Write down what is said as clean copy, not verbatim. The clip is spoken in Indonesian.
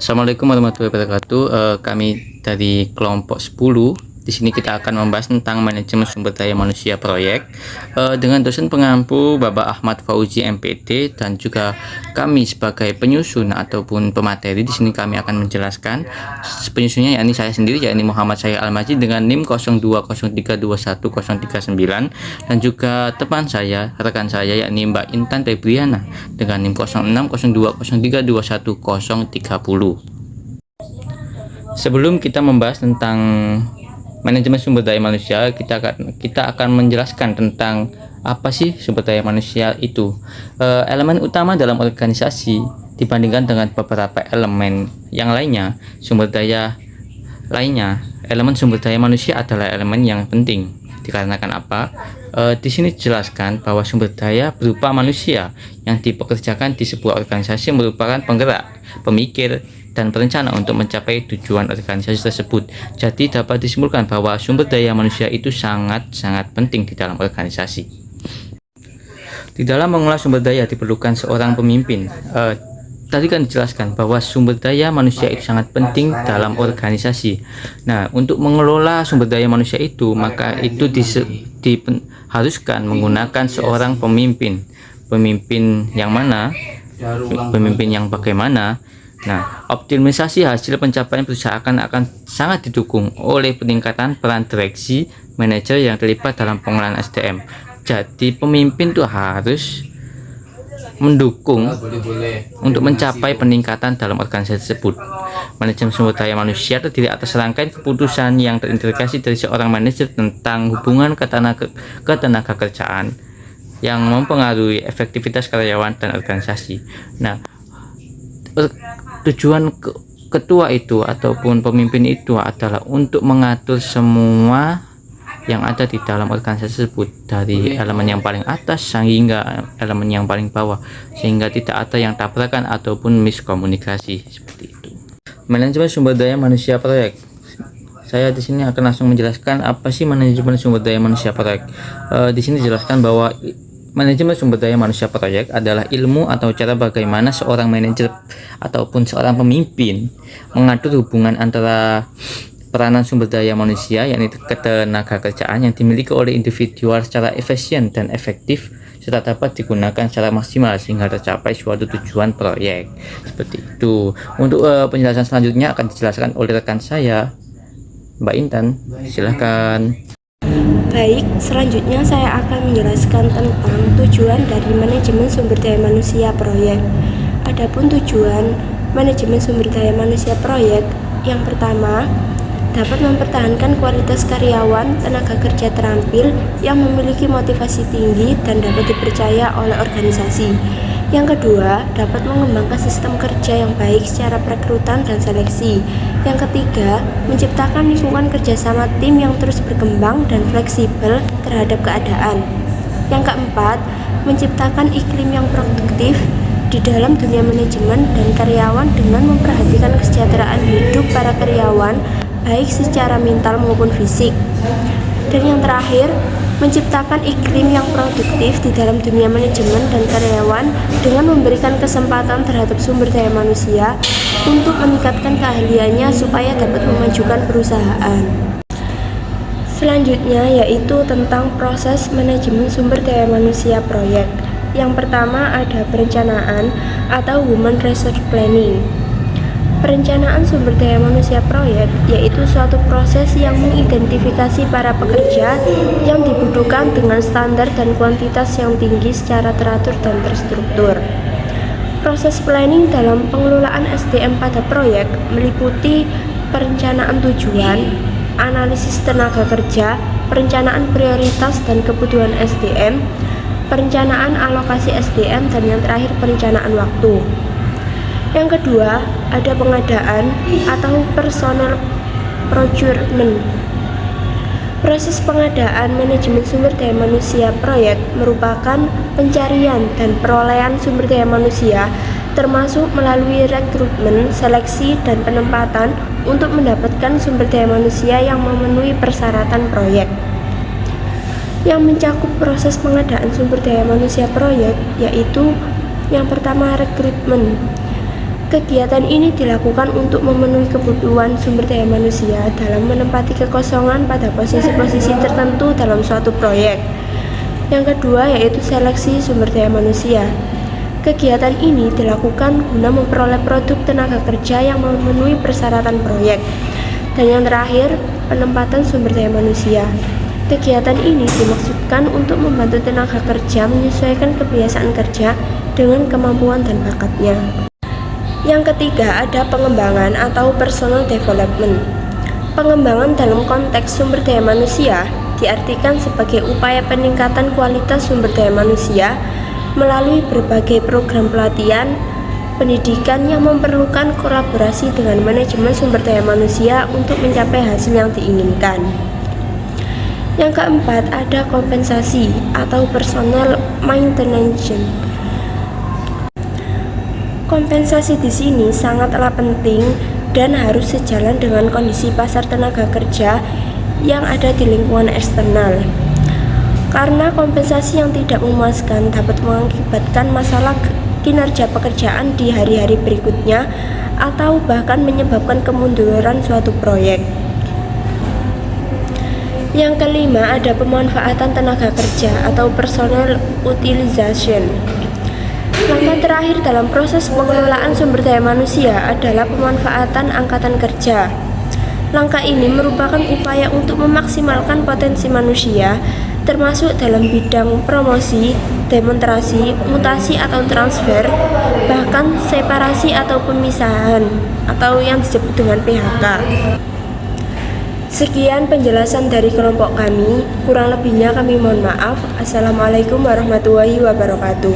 Assalamualaikum warahmatullahi wabarakatuh. Kami dari kelompok 10. Di sini kita akan membahas tentang manajemen sumber daya manusia proyek dengan dosen pengampu Bapak Ahmad Fauzi MPD dan juga kami sebagai penyusun ataupun pemateri. Di sini kami akan menjelaskan penyusunnya, yakni saya sendiri, yakni Muhammad Syahir Al-Majid dengan NIM 0203210039, dan juga teman saya, rekan saya, yakni Mbak Intan Febriana dengan NIM 060203210030. Sebelum kita membahas tentang manajemen sumber daya manusia, kita akan menjelaskan tentang apa sih sumber daya manusia itu. Elemen utama dalam organisasi dibandingkan dengan beberapa elemen yang lainnya, elemen sumber daya manusia adalah elemen yang penting. Dikarenakan apa? Di sini dijelaskan bahwa sumber daya berupa manusia yang dipekerjakan di sebuah organisasi merupakan penggerak, pemikir, dan perencana untuk mencapai tujuan organisasi tersebut. Jadi dapat disimpulkan bahwa sumber daya manusia itu sangat-sangat penting di dalam organisasi. Di dalam mengolah sumber daya diperlukan seorang pemimpin. Tadi kan dijelaskan bahwa sumber daya manusia itu sangat penting dalam organisasi. Nah, untuk mengelola sumber daya manusia itu, maka itu diharuskan menggunakan seorang pemimpin. Pemimpin yang mana? Pemimpin yang bagaimana? Nah, optimalisasi hasil pencapaian perusahaan akan sangat didukung oleh peningkatan peran direksi, manajer yang terlibat dalam pengolahan SDM. Jadi pemimpin itu harus mendukung untuk mencapai peningkatan dalam organisasi tersebut. Manajemen sumber daya manusia terdiri atas rangkaian keputusan yang terintegrasi dari seorang manajer tentang hubungan ketenaga kerjaan yang mempengaruhi efektivitas karyawan dan organisasi. Nah, tujuan ketua itu ataupun pemimpin itu adalah untuk mengatur semua yang ada di dalam organisasi tersebut, dari elemen yang paling atas sehingga elemen yang paling bawah, sehingga tidak ada yang tabrakan ataupun miskomunikasi seperti itu. Manajemen sumber daya manusia proyek. Saya di sini akan langsung menjelaskan apa sih manajemen sumber daya manusia proyek. Di sini dijelaskan bahwa manajemen sumber daya manusia proyek adalah ilmu atau cara bagaimana seorang manajer ataupun seorang pemimpin mengatur hubungan antara peranan sumber daya manusia, yakni ketenaga kerjaan yang dimiliki oleh individual secara efisien dan efektif, serta dapat digunakan secara maksimal sehingga tercapai suatu tujuan proyek. Seperti itu. Untuk penjelasan selanjutnya akan dijelaskan oleh rekan saya, Mbak Intan. Silahkan. Baik, selanjutnya saya akan menjelaskan tentang tujuan dari manajemen sumber daya manusia proyek. Adapun tujuan manajemen sumber daya manusia proyek, yang pertama, dapat mempertahankan kualitas karyawan tenaga kerja terampil yang memiliki motivasi tinggi dan dapat dipercaya oleh organisasi. Yang kedua, dapat mengembangkan sistem kerja yang baik secara perekrutan dan seleksi. Yang ketiga, menciptakan lingkungan kerjasama tim yang terus berkembang dan fleksibel terhadap keadaan. Yang keempat, menciptakan iklim yang produktif di dalam dunia manajemen dan karyawan dengan memperhatikan kesejahteraan hidup para karyawan, baik secara mental maupun fisik. Dan yang terakhir, menciptakan iklim yang produktif di dalam dunia manajemen dan karyawan dengan memberikan kesempatan terhadap sumber daya manusia untuk meningkatkan keahliannya supaya dapat memajukan perusahaan. Selanjutnya yaitu tentang proses manajemen sumber daya manusia proyek. Yang pertama ada perencanaan atau Human Resource Planning. Perencanaan sumber daya manusia proyek yaitu suatu proses yang mengidentifikasi para pekerja yang dibutuhkan dengan standar dan kuantitas yang tinggi secara teratur dan terstruktur. Proses planning dalam pengelolaan SDM pada proyek meliputi perencanaan tujuan, analisis tenaga kerja, perencanaan prioritas dan kebutuhan SDM, perencanaan alokasi SDM, dan yang terakhir perencanaan waktu. Yang kedua, ada pengadaan atau personal procurement. Proses pengadaan manajemen sumber daya manusia proyek merupakan pencarian dan perolehan sumber daya manusia, termasuk melalui rekrutmen, seleksi, dan penempatan untuk mendapatkan sumber daya manusia yang memenuhi persyaratan proyek. Yang mencakup proses pengadaan sumber daya manusia proyek yaitu yang pertama rekrutmen. Kegiatan ini dilakukan untuk memenuhi kebutuhan sumber daya manusia dalam menempati kekosongan pada posisi-posisi tertentu dalam suatu proyek. Yang kedua yaitu seleksi sumber daya manusia. Kegiatan ini dilakukan guna memperoleh produk tenaga kerja yang memenuhi persyaratan proyek. Dan yang terakhir, penempatan sumber daya manusia. Kegiatan ini dimaksudkan untuk membantu tenaga kerja menyesuaikan kebiasaan kerja dengan kemampuan dan bakatnya. Yang ketiga ada pengembangan atau personal development. Pengembangan dalam konteks sumber daya manusia diartikan sebagai upaya peningkatan kualitas sumber daya manusia melalui berbagai program pelatihan, pendidikan yang memerlukan kolaborasi dengan manajemen sumber daya manusia untuk mencapai hasil yang diinginkan. Yang keempat ada kompensasi atau personal maintenance. Kompensasi di sini sangatlah penting dan harus sejalan dengan kondisi pasar tenaga kerja yang ada di lingkungan eksternal. Karena kompensasi yang tidak memuaskan dapat mengakibatkan masalah kinerja pekerjaan di hari-hari berikutnya atau bahkan menyebabkan kemunduran suatu proyek. Yang kelima ada pemanfaatan tenaga kerja atau personal utilization. Langkah terakhir dalam proses pengelolaan sumber daya manusia adalah pemanfaatan angkatan kerja. Langkah ini merupakan upaya untuk memaksimalkan potensi manusia, termasuk dalam bidang promosi, demonstrasi, mutasi atau transfer, bahkan separasi atau pemisahan, atau yang disebut dengan PHK. Sekian penjelasan dari kelompok kami, kurang lebihnya kami mohon maaf. Assalamualaikum warahmatullahi wabarakatuh.